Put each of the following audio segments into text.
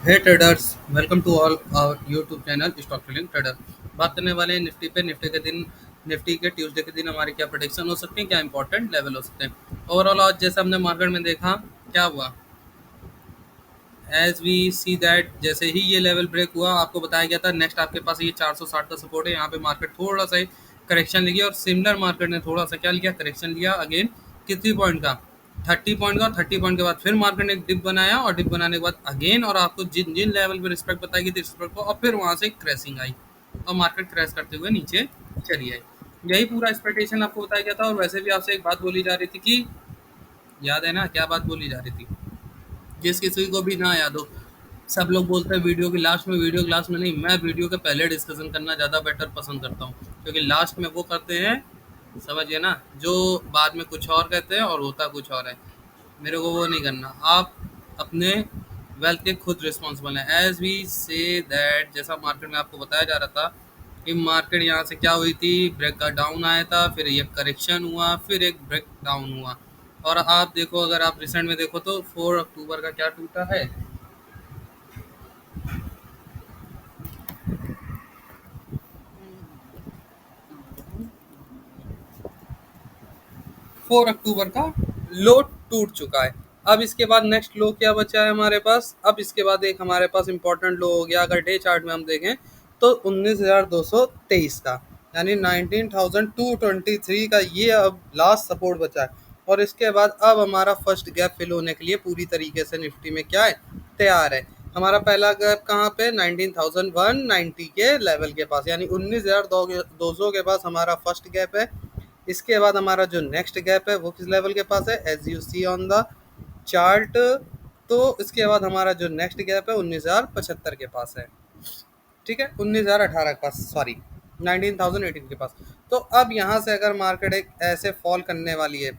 Hey traders, welcome to all our YouTube channel stock trading trader. बात करने वाले हैं निफ्टी पे। निफ्टी के दिन, निफ्टी के ट्यूसडे के दिन हमारे क्या प्रोडिक्शन हो सकते हैं, क्या इंपॉर्टेंट लेवल हो सकते हैं। ओवरऑल आज जैसे हमने मार्केट में देखा, क्या हुआ, एज वी सी दैट जैसे ही ये लेवल ब्रेक हुआ, आपको बताया गया था नेक्स्ट आपके पास ये 460 का सपोर्ट है। यहाँ पे मार्केट थोड़ा सा करेक्शन लेगी और सिमिलर मार्केट ने थोड़ा सा क्या लिया, करेक्शन लिया अगेन। कितनी पॉइंट का, 30 पॉइंट का। 30 पॉइंट के बाद फिर मार्केट ने एक डिप बनाया और डिप बनाने के बाद अगेन, और आपको जिन जिन लेवल पे रिस्पेक्ट बताई गई थी रिस्पेक्ट को, और फिर वहां से क्रैशिंग आई और मार्केट क्रैश करते हुए नीचे चली आई। यही पूरा एक्सपेक्टेशन आपको बताया गया था। और वैसे भी आपसे एक बात बोली जा रही थी कि, याद है ना क्या बात बोली जा रही थी, जिस किसी को भी ना याद हो, सब लोग बोलते हैं वीडियो की लास्ट में, वीडियो की लास्ट में नहीं, मैं वीडियो के पहले डिस्कशन करना ज़्यादा बेटर पसंद करता हूँ। क्योंकि लास्ट में वो करते हैं, समझिए ना, जो बाद में कुछ और कहते हैं और होता कुछ और है। मेरे को वो नहीं करना। आप अपने वेल्थ के खुद रिस्पॉन्सिबल हैं। एज वी से दैट, जैसा मार्केट में आपको बताया जा रहा था कि मार्केट यहाँ से क्या हुई थी, ब्रेक का डाउन आया था, फिर एक करेक्शन हुआ, फिर एक ब्रेक डाउन हुआ। और आप देखो, अगर आप रिसेंट में देखो तो 4 अक्टूबर का क्या टूटा है, 4 अक्टूबर का लो टूट चुका है। अब इसके बाद नेक्स्ट लो क्या बचा है हमारे पास, अब इसके बाद एक हमारे पास इंपॉर्टेंट लो हो गया, अगर डे चार्ट में हम देखें तो 19,223 का, यानी 19,223 का ये अब लास्ट सपोर्ट बचा है। और इसके बाद अब हमारा फर्स्ट गैप फिल होने के लिए पूरी तरीके से निफ्टी में क्या है, तैयार है। हमारा पहला गैप कहाँ पे, 19,190 के लेवल के पास, यानी 19,200 के पास हमारा फर्स्ट गैप है। इसके बाद हमारा जो नेक्स्ट गैप है वो किस लेवल के पास है, as you see on the chart. तो इसके बाद हमारा जो नेक्स्ट गैप है 19,075 के पास है, ठीक है, 19,018 के पास, सॉरी, 19,018 के पास। तो अब यहाँ से अगर मार्केट एक ऐसे फॉल करने वाली है,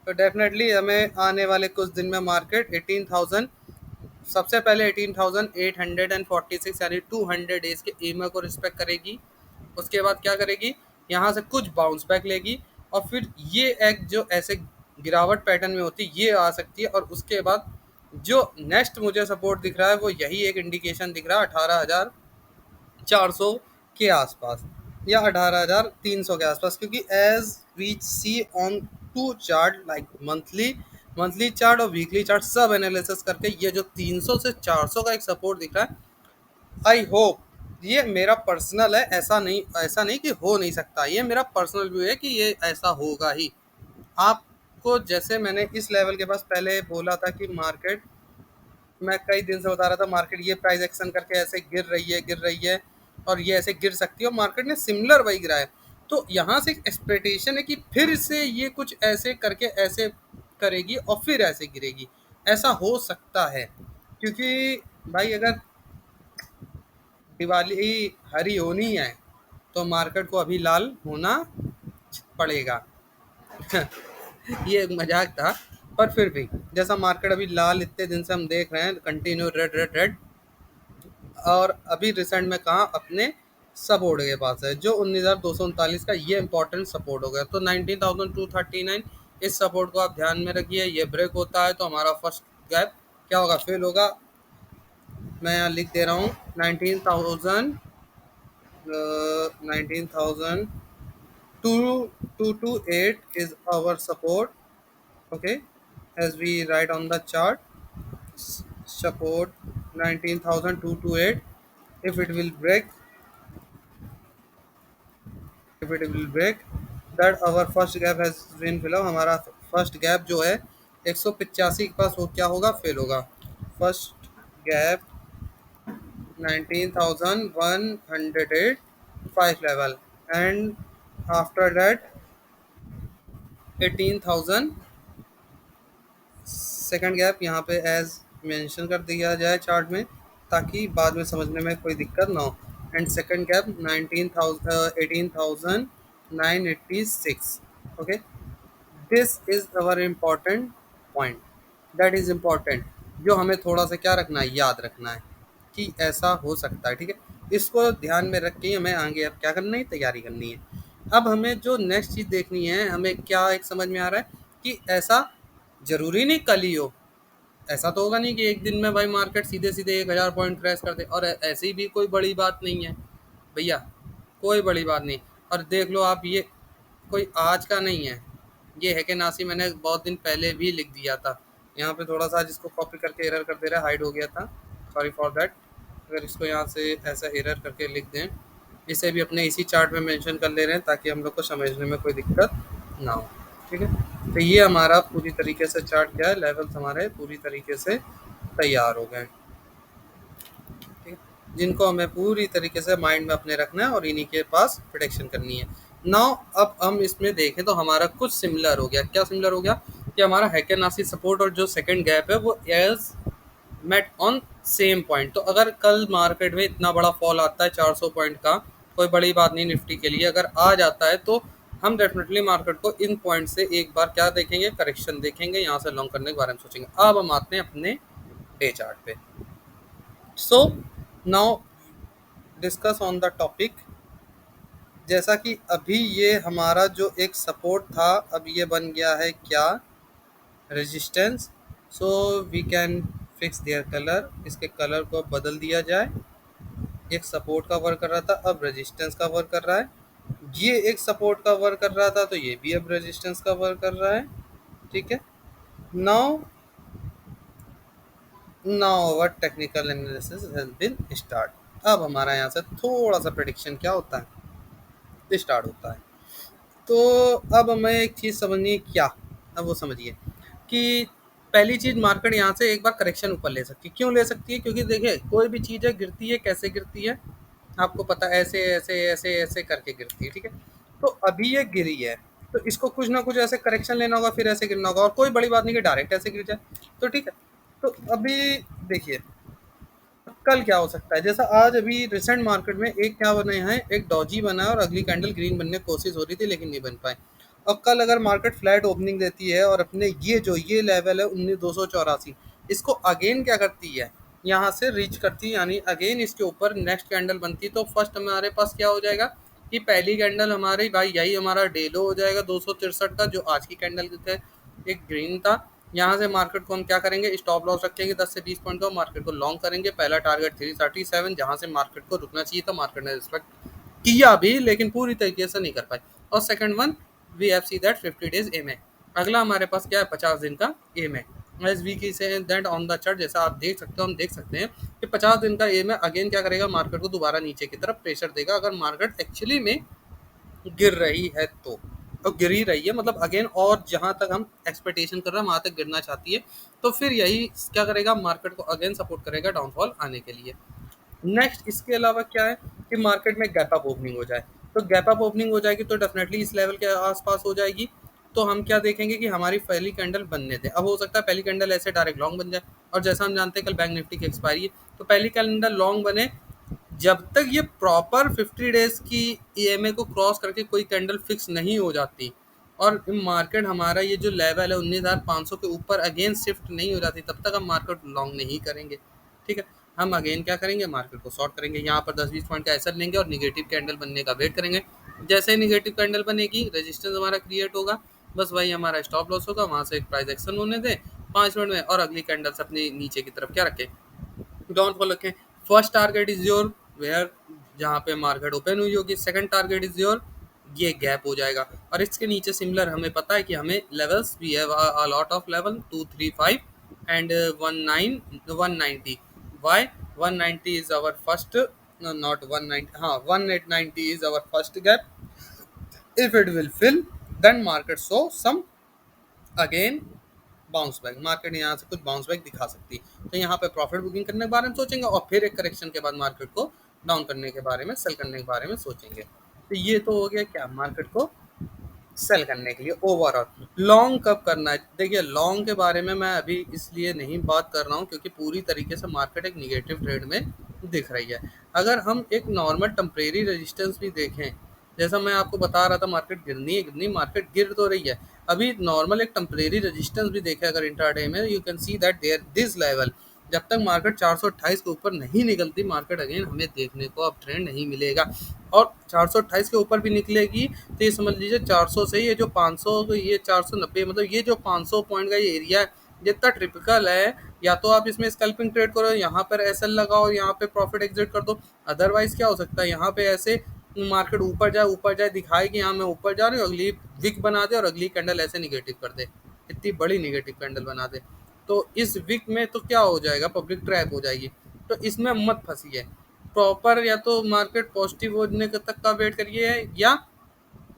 तो डेफिनेटली हमें आने वाले कुछ दिन में मार्केट 18,000, सबसे पहले 18,846 यानी 200 डेज के ईमा को रिस्पेक्ट करेगी। उसके बाद क्या करेगी, यहाँ से कुछ बाउंस बैक लेगी, और फिर ये एक जो ऐसे गिरावट पैटर्न में होती है ये आ सकती है। और उसके बाद जो नेक्स्ट मुझे सपोर्ट दिख रहा है वो यही एक इंडिकेशन दिख रहा है, 18,400 के आसपास या 18,300 के आसपास। क्योंकि as we see on to chart, like monthly chart और वीकली चार्ट, सब एनालिसिस करके ये जो 300 से 400 का एक सपोर्ट दिख रहा है, आई होप, ये मेरा पर्सनल है, ऐसा नहीं कि हो नहीं सकता, ये मेरा पर्सनल व्यू है कि ये ऐसा होगा ही। आपको जैसे मैंने इस लेवल के पास पहले बोला था कि मार्केट, मैं कई दिन से बता रहा था मार्केट ये प्राइस एक्शन करके ऐसे गिर रही है और ये ऐसे गिर सकती है, और मार्केट ने सिमिलर वही गिरा है। तो यहाँ से एक एक्सपेक्टेशन है कि फिर से ये कुछ ऐसे करके ऐसे करेगी और फिर ऐसे गिरेगी, ऐसा हो सकता है। क्योंकि भाई अगर दिवाली हरी होनी है तो मार्केट को अभी लाल होना पड़ेगा। ये एक मजाक था, पर फिर भी जैसा मार्केट अभी लाल इतने दिन से हम देख रहे हैं, कंटिन्यू रेड रेड रेड, और अभी रिसेंट में कहा अपने सपोर्ट के पास है जो 19,239 का, ये इंपॉर्टेंट सपोर्ट हो गया। तो 19,239, इस सपोर्ट को आप ध्यान में रखिए। ये ब्रेक होता है तो हमारा फर्स्ट गैप क्या होगा, फेल होगा। मैं यहाँ लिख दे रहा हूँ, 19,228 is our support. Okay, as we write on the chart, support 19,228. If it will break, if it will break, that our first gap has been fill up। हमारा फर्स्ट गैप जो है 185 के पास, वो क्या होगा, फेल होगा। First gap 19,105 level, and after that 18,000 second gap यहाँ पे एज मेंशन कर दिया जाए चार्ट में, ताकि बाद में समझने में कोई दिक्कत ना हो। And second gap 18,986। Okay, this is our important point, that is important, जो हमें थोड़ा सा क्या रखना है, याद रखना है कि ऐसा हो सकता है। ठीक है, इसको ध्यान में रख के हमें आगे अब क्या करना है, तैयारी करनी है। अब हमें जो नेक्स्ट चीज़ देखनी है, हमें क्या एक समझ में आ रहा है कि ऐसा जरूरी नहीं कल ही हो, ऐसा तो होगा नहीं कि एक दिन में भाई मार्केट सीधे सीधे 1000 पॉइंट क्रैश कर दे, और ऐसी भी कोई बड़ी बात नहीं है भैया, कोई बड़ी बात नहीं। और देख लो आप, ये कोई आज का नहीं है, ये है कि नासी मैंने बहुत दिन पहले भी लिख दिया था। यहाँ पे थोड़ा सा जिसको कॉपी करके एरर कर दे रहा है, हाइड हो गया था, सॉरी फॉर दैट। अगर इसको यहाँ से ऐसा एरर करके लिख दें, इसे भी अपने इसी चार्ट में मेंशन कर ले रहे हैं ताकि हम लोग को समझने में कोई दिक्कत ना हो। ठीक है, तो ये हमारा पूरी तरीके से चार्ट क्या है, लेवल्स हमारे पूरी तरीके से तैयार हो गए। ठीक है, जिनको हमें पूरी तरीके से माइंड में अपने रखना है और इन्हीं के पास प्रिडिक्शन करनी है। नाउ अब हम इसमें देखें तो हमारा कुछ सिमिलर हो गया। क्या सिमिलर हो गया कि हमारा हैकेनासी सपोर्ट और जो सेकंड गैप है वो as met on same point. तो अगर कल मार्केट में इतना बड़ा फॉल आता है 400 पॉइंट का, कोई बड़ी बात नहीं निफ्टी के लिए, अगर आ जाता है तो हम डेफिनेटली मार्केट को इन पॉइंट से एक बार क्या देखेंगे, करेक्शन देखेंगे, यहाँ से लॉन्ग करने के बारे में सोचेंगे। अब हम आते हैं अपने डे चार्ट पे। So now discuss on the topic. जैसा कि अभी ये हमारा जो एक सपोर्ट था, अब ये बन गया है क्या, resistance. So we can fix their colour, इसके कलर को बदल दिया जाए। एक सपोर्ट का वर्क कर रहा था, अब रेजिस्टेंस का वर्क कर रहा है। ये एक सपोर्ट का वर्क कर रहा था, तो ये भी अब रेजिस्टेंस का वर्क कर रहा है। ठीक है, now now our technical analysis has been start. अब हमारा यहाँ से थोड़ा सा प्रेडिक्शन क्या होता है, स्टार्ट होता है। तो अब हमें एक चीज़ समझनी है क्या, अब वो समझिए कि पहली चीज़, मार्केट यहाँ से एक बार करेक्शन ऊपर ले सकती है। क्यों ले सकती है? क्योंकि देखिए कोई भी चीज़ है गिरती है, कैसे गिरती है आपको पता है, ऐसे ऐसे ऐसे ऐसे करके गिरती है। ठीक है, तो अभी ये गिरी है, तो इसको कुछ ना कुछ ऐसे करेक्शन लेना होगा, फिर ऐसे गिरना होगा, और कोई बड़ी बात नहीं कि डायरेक्ट ऐसे गिर जाए। तो ठीक है, तो अभी देखिए कल क्या हो सकता है। जैसा आज अभी रिसेंट मार्केट में एक क्या बने हैं, एक डॉजी बना है और अगली कैंडल ग्रीन बनने की कोशिश हो रही थी लेकिन नहीं बन पाए। अब कल अगर मार्केट फ्लैट ओपनिंग देती है और अपने ये लेवल है 19,284, इसको अगेन क्या करती है, यहाँ से रीच करती है, यानी अगेन इसके ऊपर नेक्स्ट कैंडल बनती है, तो फर्स्ट हमारे पास क्या हो जाएगा कि पहली कैंडल हमारी भाई यही हमारा डेलो हो जाएगा 263 का, जो आज की कैंडल थे एक ग्रीन था। यहाँ से मार्केट को हम क्या करेंगे, स्टॉप लॉस रखेंगे 10 से 20 पॉइंट का, मार्केट को लॉन्ग करेंगे। पहला टारगेट 337, जहाँ से मार्केट को रुकना चाहिए था, मार्केट ने रिस्पेक्ट किया भी लेकिन पूरी तरीके से नहीं कर पाए। और second one, we have see that 50 days M है। अगला हमारे पास क्या है, 50 दिन का एम है। एज वी की say that on the chart, जैसा आप देख सकते हो, हम देख सकते हैं कि 50 दिन का एम है। अगेन क्या करेगा, मार्केट को दोबारा नीचे की तरफ प्रेशर देगा अगर मार्केट एक्चुअली में गिर रही है तो गिर ही रही है मतलब अगेन, और जहां तक हम एक्सपेक्टेशन कर रहे हैं वहां तक गिरना चाहती है, तो फिर यही क्या करेगा, मार्केट को अगेन सपोर्ट करेगा डाउनफॉल आने के लिए। नेक्स्ट इसके अलावा क्या है कि मार्केट में गैप अप ओपनिंग हो जाए, तो गैप अप ओपनिंग हो जाएगी तो डेफिनेटली इस लेवल के आसपास हो जाएगी। तो हम क्या देखेंगे कि हमारी पहली कैंडल बनने दें। अब हो सकता है पहली कैंडल ऐसे डायरेक्ट लॉन्ग बन जाए, और जैसा हम जानते हैं कल बैंक निफ्टी की एक्सपायरी है, तो पहली कैंडल लॉन्ग बने, जब तक ये प्रॉपर 50 डेज की ईएमए को क्रॉस करके कोई कैंडल फिक्स नहीं हो जाती और मार्केट हमारा ये जो लेवल है 19,500 के ऊपर अगेन शिफ्ट नहीं हो जाती, तब तक हम मार्केट लॉन्ग नहीं करेंगे। ठीक है, हम अगेन क्या करेंगे, मार्केट को शॉर्ट करेंगे, यहाँ पर 10-20 पॉइंट का एसर लेंगे और निगेटिव कैंडल बनने का वेट करेंगे। जैसे ही निगेटिव कैंडल बनेगी, रेजिस्टेंस हमारा क्रिएट होगा, बस वही हमारा स्टॉप लॉस होगा, वहाँ से एक प्राइस एक्शन होने दें 5 मिनट में, और अगली कैंडल से अपनी नीचे की तरफ क्या रखें, डाउनफॉल रखें। First target is your where, जहाँ पे मार्केट ओपन हुई होगी। सेकंड टारगेट इज योर, ये गैप हो जाएगा, और इसके नीचे सिमिलर हमें पता है कि हमें लेवल्स भी है, a lot of level 235 and 190। Why 190 is our first, not 190, हाँ 1890 is our first gap. If it will fill then market show some again bounce back, market यहाँ से कुछ बाउंस बैक दिखा सकती है, तो यहाँ पे प्रॉफिट बुकिंग करने के बारे में सोचेंगे और फिर एक करेक्शन के बाद मार्केट को डाउन करने के बारे में, सेल करने के बारे में सोचेंगे। तो ये तो हो गया क्या, मार्केट को सेल करने के लिए। ओवरऑल लॉन्ग कब करना है, देखिए लॉन्ग के बारे में मैं अभी इसलिए नहीं बात कर रहा हूँ क्योंकि पूरी तरीके से मार्केट एक निगेटिव ट्रेड में दिख रही है। अगर हम एक नॉर्मल टेम्परेरी रेजिस्टेंस भी देखें, जैसा मैं आपको बता रहा था मार्केट गिरनी, मार्केट गिर तो रही है, अभी नॉर्मल एक टेम्परेरी रेजिस्टेंस भी देखें अगर इंट्राडे में, you can see that there this level, जब तक मार्केट 428 के ऊपर नहीं निकलती, मार्केट अगेन हमें देखने को अब ट्रेंड नहीं मिलेगा। और 428 के ऊपर भी निकलेगी तो ये समझ लीजिए 400 से ये जो 500, ये 490, मतलब ये जो 500 पॉइंट का ये एरिया है, जितना ट्रिपिकल है या तो आप इसमें स्कैल्पिंग ट्रेड करो, यहाँ पर एसएल लगाओ, यहाँ पे प्रॉफिट एग्जिट कर दो। अदरवाइज क्या हो सकता है, यहाँ पे ऐसे मार्केट ऊपर जाए दिखाए कि हाँ मैं ऊपर जा रही हूँ, अगली विक बना दे और अगली कैंडल ऐसे निगेटिव कर दे, इतनी बड़ी निगेटिव कैंडल बना दे, तो इस विक में तो क्या हो जाएगा, पब्लिक ट्रैप हो जाएगी। तो इसमें मत फंसिए, प्रॉपर या तो मार्केट पॉजिटिव होने तक का वेट करिए, या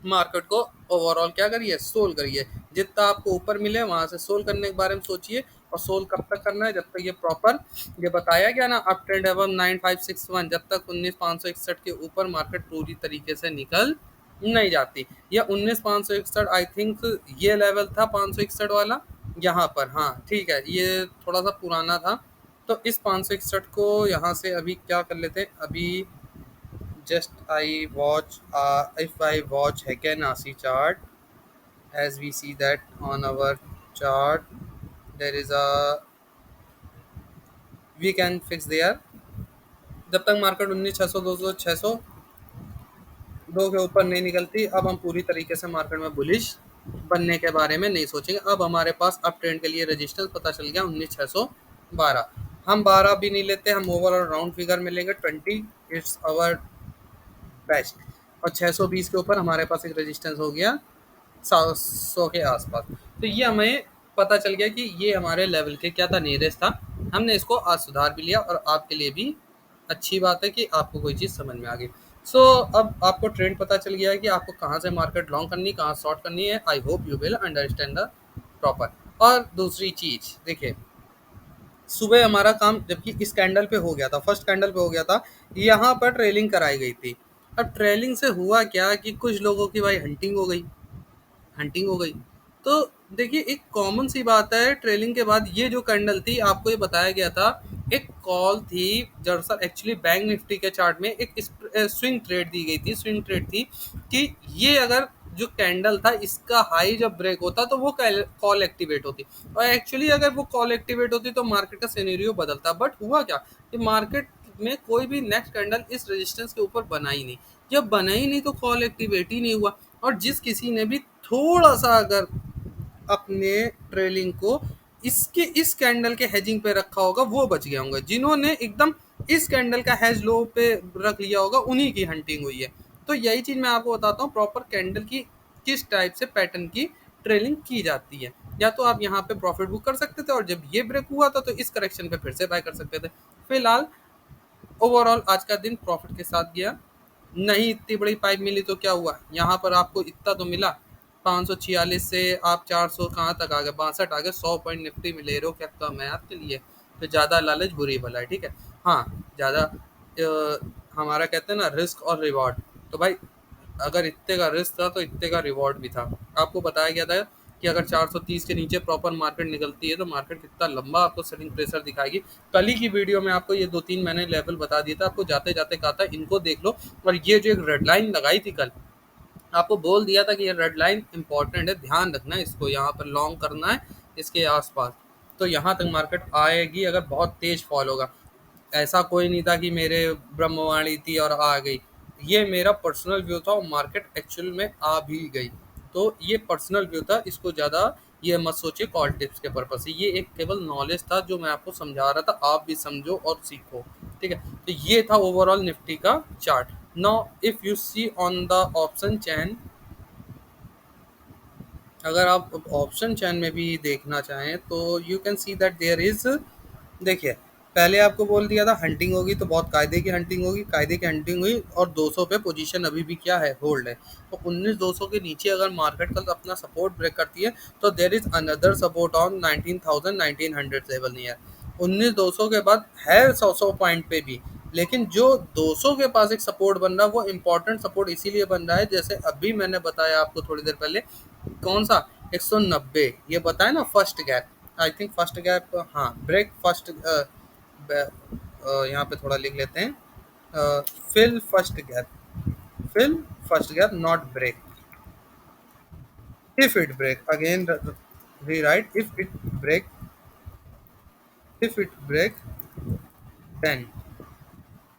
मार्केट को ओवरऑल क्या करिए, सोल करिए। जितना आपको ऊपर मिले वहां से सोल करने के बारे में सोचिए। और सोल कब तक करना है, जब तक ये प्रॉपर, ये बताया गया ना, अप ट्रेंड एवं 9561, जब तक 19561 के ऊपर मार्केट पूरी तरीके से निकल नहीं जाती। या 19561 आई थिंक ये लेवल था 561 वाला यहाँ पर, हाँ ठीक है, ये थोड़ा सा पुराना था। तो इस 561 को यहाँ से अभी क्या कर लेते हैं, अभी just I watch if I watch Heiken-Ashi chart, as we see that on our chart, there is a, we can fix there। जब तक मार्केट 19,600 200 के ऊपर नहीं निकलती, अब हम पूरी तरीके से मार्केट में बुलिश बनने के बारे में नहीं सोचेंगे। अब हमारे पास अप ट्रेंड के लिए रेजिस्टेंस पता चल गया 19,612, हम 12 भी नहीं लेते, हम ओवरऑल राउंड फिगर में लेंगे 20, इट्स आवर बेस्ट। और 620 के ऊपर हमारे पास एक रेजिस्टेंस हो गया 100 के आसपास। तो ये हमें पता चल गया कि ये हमारे लेवल के क्या था, नियरेस्ट था। हमने इसको आज सुधार भी लिया और आपके लिए भी अच्छी बात है कि आपको कोई चीज़ समझ में आ गई। सो अब आपको ट्रेंड पता चल गया है कि आपको कहाँ से मार्केट लॉन्ग करनी है, कहाँ शॉर्ट करनी है। आई hope you will understand the proper. और दूसरी चीज़ देखिए, सुबह हमारा काम जबकि इस कैंडल पे हो गया था, फर्स्ट कैंडल पे हो गया था, यहाँ पर ट्रेलिंग कराई गई थी। अब ट्रेलिंग से हुआ क्या कि कुछ लोगों की भाई हंटिंग हो गई, हंटिंग हो गई। तो देखिए एक कॉमन सी बात है, ट्रेलिंग के बाद ये जो कैंडल थी, आपको ये बताया गया था, एक कॉल थी दरअसल, एक्चुअली बैंक निफ्टी के चार्ट में एक स्विंग ट्रेड दी गई थी, स्विंग ट्रेड थी कि ये अगर जो कैंडल था इसका हाई जब ब्रेक होता तो वो कॉल एक्टिवेट होती, और एक्चुअली अगर वो कॉल एक्टिवेट होती तो मार्केट का सिनेरियो बदलता। बट हुआ क्या कि मार्केट में कोई भी नेक्स्ट कैंडल इस रेजिस्टेंस के ऊपर बना ही नहीं। जब बना ही नहीं तो कॉल एक्टिवेट ही नहीं हुआ। और जिस किसी ने भी थोड़ा सा अगर अपने ट्रेलिंग को इसके इस कैंडल के हेजिंग पे रखा होगा वो बच गया होंगे, जिन्होंने एकदम इस कैंडल का हेज लो पे रख लिया होगा उन्हीं की हंटिंग हुई है। तो यही चीज मैं आपको बताता हूँ, प्रॉपर कैंडल की किस टाइप से पैटर्न की ट्रेलिंग की जाती है। या तो आप यहाँ पे प्रॉफिट बुक कर सकते थे और जब ये ब्रेक हुआ था तो इस करेक्शन पे फिर से बाय कर सकते थे। फिलहाल ओवरऑल आज का दिन प्रॉफिट के साथ गया। नहीं इतनी बड़ी पाइप मिली तो क्या हुआ, यहाँ पर आपको इतना तो मिला, 546 से आप 400 कहाँ तक आ गए, 62 आ गए, 100 पॉइंट निफ्टी में ले रहे हो, क्या कम है आपके लिए। तो ज़्यादा लालच बुरी भला है, ठीक है। हाँ, ज़्यादा हमारा कहते हैं ना रिस्क और रिवॉर्ड, तो भाई अगर इतने का रिस्क था तो इतने का रिवॉर्ड भी था। आपको बताया गया था कि अगर 430 के नीचे प्रॉपर मार्केट निकलती है तो मार्केट कितना लंबा आपको सेलिंग प्रेशर दिखाएगी। कल ही की वीडियो में आपको ये 2-3 मैंने लेवल बता दिया था, आपको जाते जाते कहा था इनको देख लो। और ये जो एक रेड लाइन लगाई थी कल, आपको बोल दिया था कि ये रेड लाइन इंपॉर्टेंट है, ध्यान रखना है इसको, यहाँ पर लॉन्ग करना है इसके आसपास। तो यहाँ तक मार्केट आएगी अगर बहुत तेज फॉल होगा। ऐसा कोई नहीं था कि मेरे ब्रह्मवाणी थी और आ गई, ये मेरा पर्सनल व्यू था और मार्केट एक्चुअल में आ भी गई। तो ये पर्सनल व्यू था, इसको ज़्यादा ये मत सोचिए कॉल टिप्स के पर्पज से, ये एक केवल नॉलेज था जो मैं आपको समझा रहा था, आप भी समझो और सीखो, ठीक है। तो ये था ओवरऑल निफ्टी का chart. Now if you see on the option chain, अगर आप ऑप्शन चैन में भी देखना चाहें तो you can see that there is, देखिए पहले आपको बोल दिया था हंटिंग होगी तो बहुत कायदे की हंटिंग होगी, कायदे की हंटिंग हुई और 200 पे पोजीशन अभी भी क्या है, होल्ड है। तो 19,200 के नीचे अगर मार्केट कल अपना सपोर्ट ब्रेक करती है तो there is another support on 19,000 1900 level near. 19,200 के बाद है 100 पॉइंट पे भी, लेकिन जो 200 के पास एक सपोर्ट बन रहा है वो इम्पोर्टेंट सपोर्ट इसीलिए बन रहा है, जैसे अभी मैंने बताया आपको थोड़ी देर पहले, कौन सा 190 ये बताया ना, first gap, I think first gap, हाँ ब्रेक फर्स्ट, यहाँ पे थोड़ा लिख लेते हैं, fill first gap, fill first gap not break, if it break again rewrite, if it break then,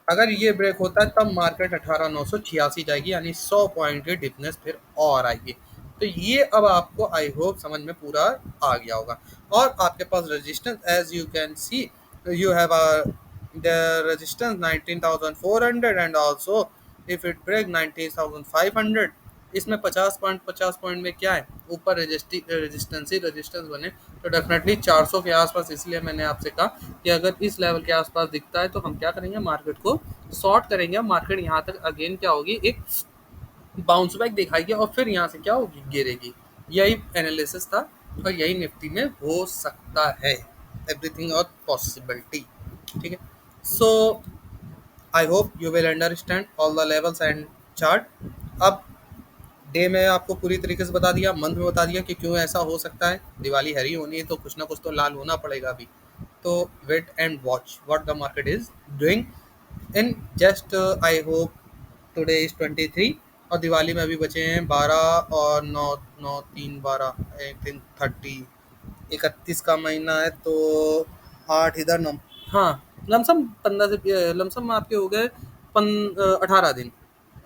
अगर ये ब्रेक होता है तब मार्केट 18,986 जाएगी, यानी 100 पॉइंट की डिफनेस फिर और आएगी। तो ये अब आपको आई होप समझ में पूरा आ गया होगा। और आपके पास resistance as you can see, you have the resistance 19,400 and also if it break 19,500। इसमें 50 पॉइंट में क्या है, ऊपर रेजिस्टेंस ही रेजिस्टेंस बने तो डेफिनेटली 400 के आसपास। इसलिए मैंने आपसे कहा कि अगर इस लेवल के आसपास दिखता है तो हम क्या करेंगे, मार्केट को शॉर्ट करेंगे। मार्केट यहाँ तक अगेन क्या होगी, एक बाउंस बैक दिखाएगी और फिर यहाँ से क्या होगी, गिरेगी। यही एनालिसिस था और यही निफ्टी में हो सकता है, एवरीथिंग और पॉसिबिलिटी। ठीक है, so I hope you will understand all the levels and chart. अब डे में आपको पूरी तरीके से बता दिया, मंथ में बता दिया कि क्यों ऐसा हो सकता है। दिवाली हरी होनी है तो कुछ ना कुछ तो लाल होना पड़ेगा अभी। तो wait and watch what the market is doing in just I hope today is 23 और दिवाली में अभी बचे हैं 12 और 9 9 3 12 आई थिंक 30, 31 का महीना है तो 8 इधर नम, हाँ लमसम 15 से लमसम आपके हो गए 18 दिन।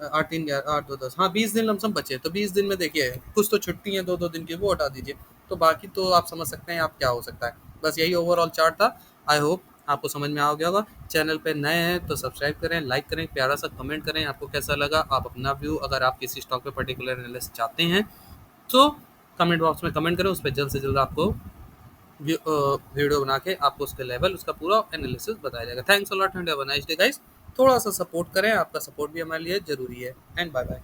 8 3 11 8 2 10, हाँ 20 दिन लमसम बचे। तो 20 दिन में देखिए कुछ तो छुट्टी है 2 2 दिन की, वो हटा दीजिए। तो बाकी तो आप समझ सकते हैं आप क्या हो सकता है। बस यही ओवरऑल चार्ट था। आई होप आपको समझ में आ गया होगा। चैनल पे नए हैं तो सब्सक्राइब करें, लाइक करें, प्यारा सा कमेंट करें आपको कैसा लगा। आप अपना व्यू, अगर आप किसी स्टॉक पे पर्टिकुलर एनालिसिस चाहते हैं तो कमेंट बॉक्स में कमेंट करें। उस पर जल्द से जल्द आपको वीडियो बना के आपको उसके लेवल, उसका पूरा एनालिसिस बताया जाएगा। Thanks a lot and have a nice day guys. थोड़ा सा सपोर्ट करें, आपका सपोर्ट भी हमारे लिए ज़रूरी है। And bye bye.